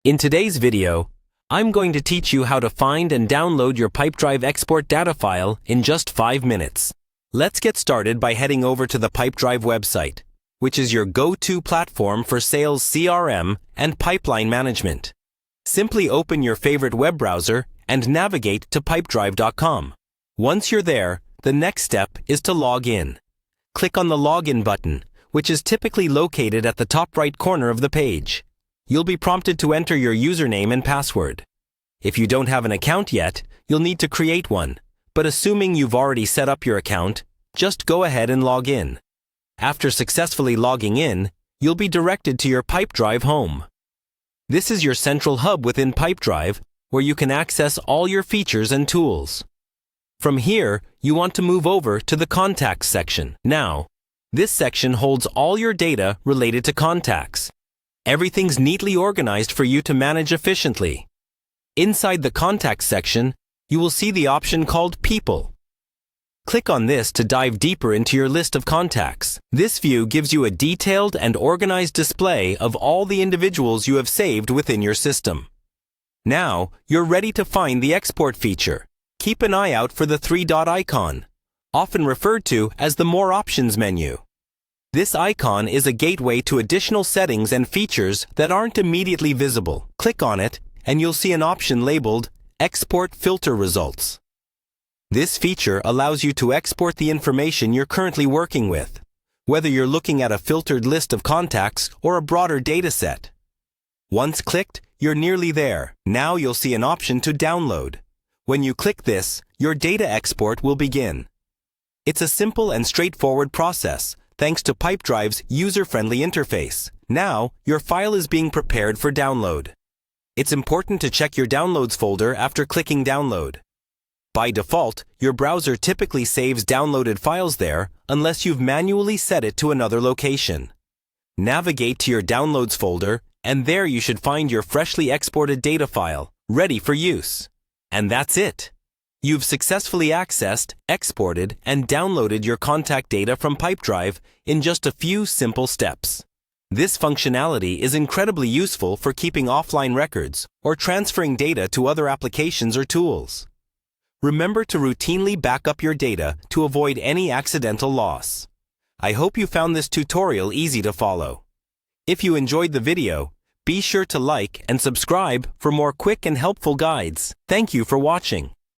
In today's video, I'm going to teach you how to find and download your Pipedrive export data file in just 5 minutes. Let's get started by heading over to the Pipedrive website, which is your go-to platform for sales CRM and pipeline management. Simply open your favorite web browser and navigate to pipedrive.com. Once you're there, the next step is to log in. Click on the Login button, which is typically located at the top right corner of the page. You'll be prompted to enter your username and password. If you don't have an account yet, you'll need to create one, but assuming you've already set up your account, just go ahead and log in. After successfully logging in, you'll be directed to your Pipedrive home. This is your central hub within Pipedrive, where you can access all your features and tools. From here, you want to move over to the Contacts section. Now, this section holds all your data related to contacts. Everything's neatly organized for you to manage efficiently. Inside the Contacts section, you will see the option called People. Click on this to dive deeper into your list of contacts. This view gives you a detailed and organized display of all the individuals you have saved within your system. Now, you're ready to find the export feature. Keep an eye out for the three-dot icon, often referred to as the More Options menu. This icon is a gateway to additional settings and features that aren't immediately visible. Click on it, and you'll see an option labeled Export Filter Results. This feature allows you to export the information you're currently working with, whether you're looking at a filtered list of contacts or a broader data set. Once clicked, you're nearly there. Now you'll see an option to download. When you click this, your data export will begin. It's a simple and straightforward process, thanks to Pipedrive's user-friendly interface. Now, your file is being prepared for download. It's important to check your Downloads folder after clicking Download. By default, your browser typically saves downloaded files there unless you've manually set it to another location. Navigate to your Downloads folder, and there you should find your freshly exported data file, ready for use. And that's it. You've successfully accessed, exported, and downloaded your contact data from Pipedrive in just a few simple steps. This functionality is incredibly useful for keeping offline records or transferring data to other applications or tools. Remember to routinely back up your data to avoid any accidental loss. I hope you found this tutorial easy to follow. If you enjoyed the video, be sure to like and subscribe for more quick and helpful guides. Thank you for watching.